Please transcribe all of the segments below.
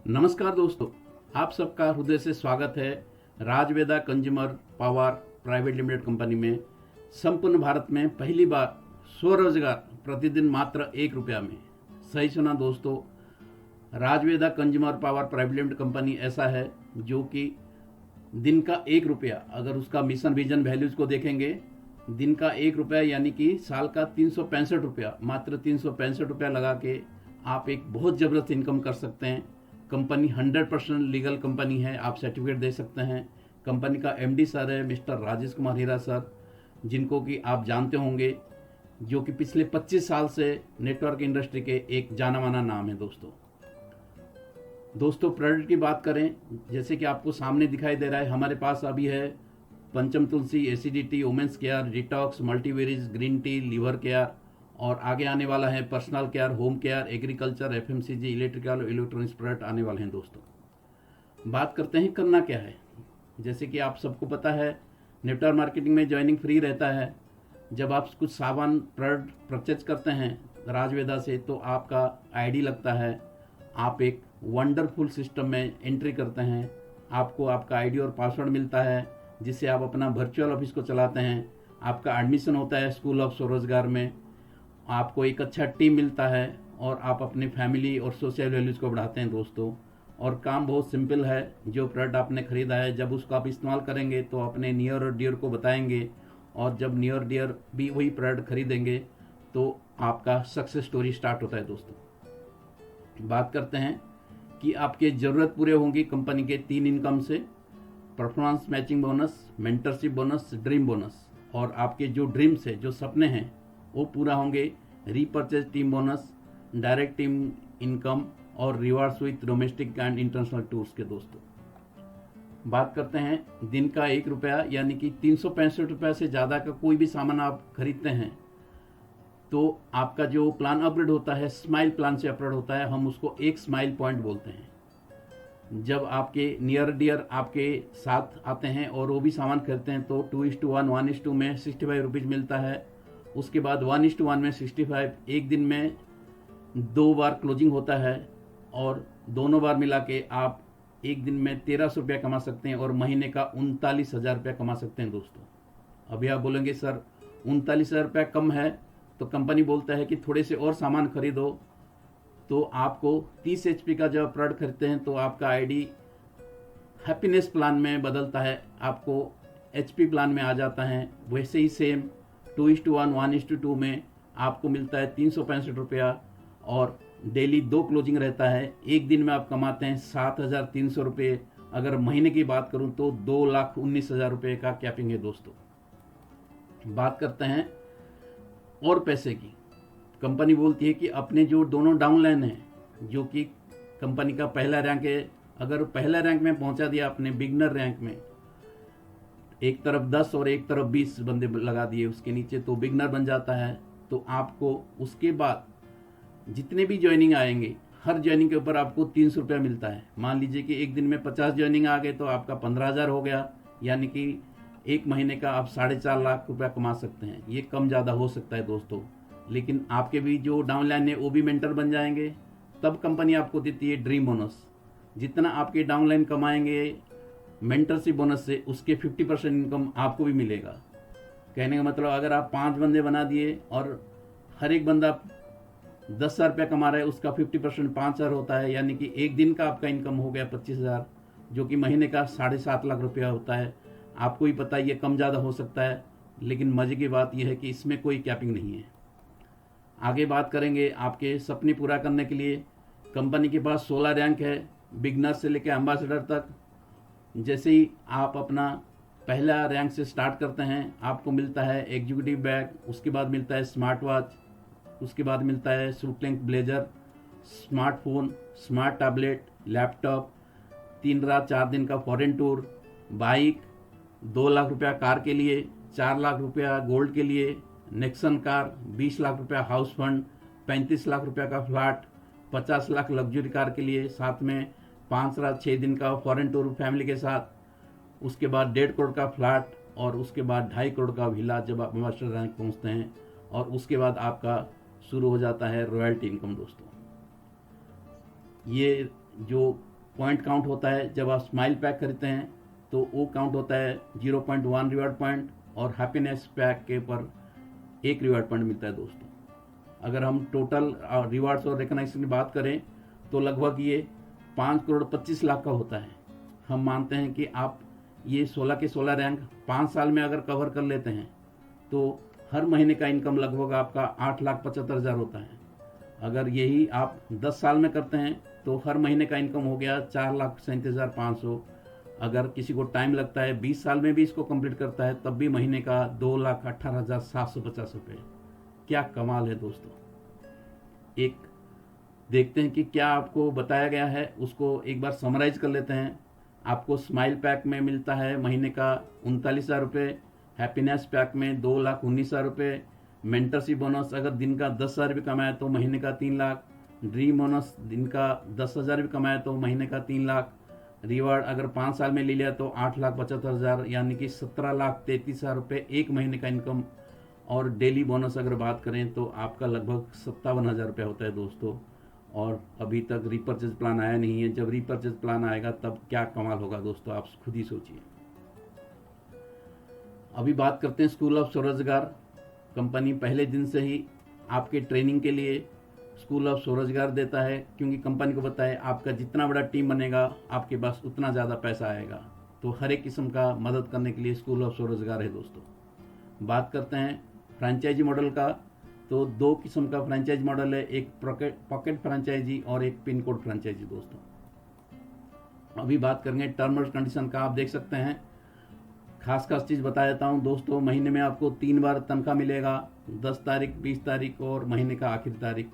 नमस्कार दोस्तों, आप सबका हृदय से स्वागत है Rajveda consumer power private limited company में। संपूर्ण भारत में पहली बार स्वरोजगार प्रतिदिन मात्र 1 रुपया में। सही सुना दोस्तों, Rajveda consumer power private limited company ऐसा है जो कि दिन का 1 रुपया, अगर उसका मिशन विजन वैल्यूज को देखेंगे, दिन का 1 रुपया यानी कि साल का 365 रुपया, मात्र 365 रुपया लगा के आप एक बहुत ज़बरदस्त इनकम कर सकते हैं। कंपनी 100% लीगल कंपनी है, आप सर्टिफिकेट दे सकते हैं। कंपनी का एमडी सर है मिस्टर राजेश कुमार हीरा सर, जिनको कि आप जानते होंगे, जो कि पिछले 25 साल से नेटवर्क इंडस्ट्री के एक जाना माना नाम है। दोस्तों प्रोडक्ट की बात करें, जैसे कि आपको सामने दिखाई दे रहा है, हमारे पास अभी है Pancham Tulsi, acidity, women's care, detox, मल्टीवेरीज, ग्रीन टी, लीवर केयर, और आगे आने वाला है personal care, home care, agriculture, FMCG, electrical, electronics product आने वाले हैं। दोस्तों बात करते हैं करना क्या है। जैसे कि आप सबको पता है, नेटवर्क मार्केटिंग में ज्वाइनिंग फ्री रहता है। जब आप कुछ सामान प्रोडक्ट परचेज करते हैं राजवेदा से, तो आपका आईडी लगता है, आप एक वंडरफुल सिस्टम में एंट्री करते हैं, आपको आपका आईडी और पासवर्ड मिलता है, जिससे आप अपना वर्चुअल ऑफिस को चलाते हैं। आपका एडमिशन होता है स्कूल ऑफ स्वरोजगार में, आपको एक अच्छा टीम मिलता है, और आप अपनी फैमिली और सोशल वैल्यूज़ को बढ़ाते हैं दोस्तों। और काम बहुत सिंपल है। जो प्रोडक्ट आपने ख़रीदा है, जब उसको आप इस्तेमाल करेंगे तो अपने नियर और डियर को बताएंगे, और जब नियर डियर भी वही प्रोडक्ट खरीदेंगे तो आपका सक्सेस स्टोरी स्टार्ट होता है। दोस्तों बात करते हैं कि आपके ज़रूरत पूरे होंगी कंपनी के 3 इनकम से: performance matching bonus, mentorship bonus, dream bonus. और आपके जो ड्रीम्स है, जो सपने हैं, वो पूरा होंगे repurchase team bonus, direct team income, और rewards with domestic and international tours के। दोस्तों बात करते हैं दिन का 1 रुपया यानी कि 365 रुपया से ज़्यादा का कोई भी सामान आप खरीदते हैं तो आपका जो प्लान अपग्रेड होता है, स्माइल प्लान से अपग्रेड होता है। हम उसको एक स्माइल पॉइंट बोलते हैं। जब आपके नियर डियर आपके साथ आते हैं और वो भी सामान खरीदते हैं तो 2:1, 1:2 में 65 रुपीज़ मिलता है। उसके बाद 1:1 में 65, एक दिन में 2 बार क्लोजिंग होता है, और दोनों बार मिला के आप एक दिन में 1300 रुपया कमा सकते हैं, और महीने का 39,000 रुपया कमा सकते हैं। दोस्तों अभी आप बोलेंगे सर 39,000 रुपया कम है, तो कंपनी बोलता है कि थोड़े से और सामान खरीदो। तो आपको 30 HP का जब प्रोडक्ट खरीदते हैं तो आपका आईडी हैप्पीनेस प्लान में बदलता है, आपको HP प्लान में आ जाता है। वैसे ही सेम 2:1, 1:2 में आपको मिलता है 365 रुपया, और डेली 2 क्लोजिंग रहता है। एक दिन में आप कमाते हैं 7,300 रुपये। अगर महीने की बात करूं तो 2,19,000 रुपये का कैपिंग है। दोस्तों बात करते हैं और पैसे की। कंपनी बोलती है कि अपने जो दोनों डाउनलाइन हैं, जो कि कंपनी का पहला रैंक है, अगर पहला रैंक में पहुंचा दिया आपने, बिगनर रैंक में एक तरफ 10 और एक तरफ 20 बंदे लगा दिए उसके नीचे, तो बिगनर बन जाता है। तो आपको उसके बाद जितने भी ज्वाइनिंग आएंगे, हर ज्वाइनिंग के ऊपर आपको 300 रुपया मिलता है। मान लीजिए कि एक दिन में 50 ज्वाइनिंग आ गए तो आपका 15,000 हो गया, यानी कि एक महीने का आप 4.5 लाख रुपया कमा सकते हैं। ये कम ज़्यादा हो सकता है दोस्तों, लेकिन आपके भी जो डाउनलाइन है वो भी मेंटर बन जाएंगे। तब कंपनी आपको देती है ड्रीम बोनस। जितना आपके डाउनलाइन कमाएंगे मेंटरशिप बोनस से, उसके 50% इनकम आपको भी मिलेगा। कहने का मतलब, अगर आप 5 बंदे बना दिए और हर एक बंदा 10,000 रुपया कमा रहा है, उसका 50% 5,000 होता है, यानी कि एक दिन का आपका इनकम हो गया 25,000, जो कि महीने का 7.5 लाख रुपया होता है। आपको ही पता है ये कम ज़्यादा हो सकता है, लेकिन मज़े की बात यह है कि इसमें कोई कैपिंग नहीं है। आगे बात करेंगे आपके सपने पूरा करने के लिए। कंपनी के पास 16 रैंक है, बिगनर से लेकर एम्बेसडर तक। जैसे ही आप अपना पहला रैंक से स्टार्ट करते हैं, आपको मिलता है एग्जीक्यूटिव बैग, उसके बाद मिलता है स्मार्ट वॉच, उसके बाद मिलता है suit length blazer, smartphone, smart tablet, laptop, 3 रात 4 दिन का फॉरेन टूर, बाइक, 2 लाख रुपया कार के लिए, 4 लाख रुपया गोल्ड के लिए, नेक्सन कार, 20 लाख रुपया हाउस फंड, 35 लाख रुपया का फ्लैट, 50 लाख लग्जरी कार के लिए, साथ में 5 रात 6 दिन का फॉरेन टूर फैमिली के साथ, उसके बाद 1.5 करोड़ का फ्लैट, और उसके बाद 2.5 करोड़ का विला जब आप मास्टर रैंक पहुंचते हैं। और उसके बाद आपका शुरू हो जाता है रॉयल्टी इनकम। दोस्तों ये जो पॉइंट काउंट होता है। जब आप स्माइल पैक खरीदते हैं तो वो काउंट होता है 0.1 रिवार्ड पॉइंट, और हैप्पीनेस पैक के पर 1 रिवार्ड पॉइंट मिलता है दोस्तों। अगर हम टोटल रिवार्ड्स और रिकग्निशन की बात करें तो लगभग ये 5 करोड़ 25 लाख का होता है। हम मानते हैं कि आप ये 16 के 16 रैंक 5 साल में अगर कवर कर लेते हैं तो हर महीने का इनकम लगभग आपका 8,75,000 होता है। अगर यही आप 10 साल में करते हैं तो हर महीने का इनकम हो गया 4,37,500। अगर किसी को टाइम लगता है 20 साल में भी इसको कंप्लीट करता है तब भी महीने का 2,18,750 रुपये। क्या कमाल है दोस्तों। एक देखते हैं कि क्या आपको बताया गया है, उसको एक बार समराइज कर लेते हैं। आपको स्माइल पैक में मिलता है महीने का 39,000 रुपये, हैप्पीनेस पैक में 2,19,000 रुपये, मेंटरशिप बोनस अगर दिन का 10,000 भी कमाए तो महीने का 3 लाख, ड्रीम बोनस दिन का 10,000 भी कमाए तो महीने का 3 लाख, रिवार्ड अगर 5 साल में ले लिया तो 8,75,000 यानी कि 17,33,000 रुपये एक महीने का इनकम। और डेली बोनस अगर बात करें तो आपका लगभग 57,000 रुपये होता है दोस्तों। और अभी तक रीपर्चेज प्लान आया नहीं है। जब रीपर्चेज प्लान आएगा तब क्या कमाल होगा दोस्तों, आप खुद ही सोचिए। अभी बात करते हैं स्कूल ऑफ स्वरोजगार। कंपनी पहले दिन से ही आपके ट्रेनिंग के लिए स्कूल ऑफ स्वरोजगार देता है, क्योंकि कंपनी को पता है आपका जितना बड़ा टीम बनेगा आपके पास उतना ज़्यादा पैसा आएगा। तो हर एक किस्म का मदद करने के लिए स्कूल ऑफ स्वरोजगार है दोस्तों। बात करते हैं फ्रेंचाइजी मॉडल का, तो 2 किस्म का फ्रेंचाइजी मॉडल है, एक पॉकेट फ्रेंचाइजी और एक पिन कोड फ्रेंचाइजी दोस्तों। अभी बात करेंगे टर्म और कंडीशन का। आप देख सकते हैं, खास चीज़ बता देता हूँ दोस्तों, महीने में आपको 3 बार तनख्वाह मिलेगा, 10 तारीख, 20 तारीख और महीने का आखिरी तारीख।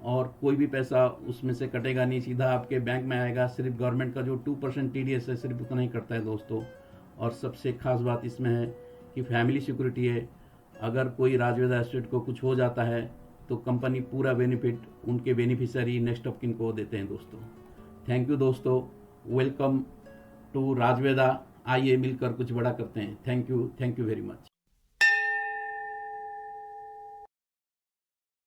और कोई भी पैसा उसमें से कटेगा नहीं, सीधा आपके बैंक में आएगा। सिर्फ गवर्नमेंट का जो 2% TDS है सिर्फ उतना ही कटता है दोस्तों। और सबसे खास बात इसमें है कि फैमिली सिक्योरिटी है। अगर कोई राजवेदा एस्टेट को कुछ हो जाता है तो कंपनी पूरा बेनिफिट उनके बेनिफिशियरी नेक्स्ट ऑफ किन को देते हैं दोस्तों। थैंक यू दोस्तों, वेलकम टू राजवेदा। आइए मिलकर कुछ बड़ा करते हैं। Thank you very much.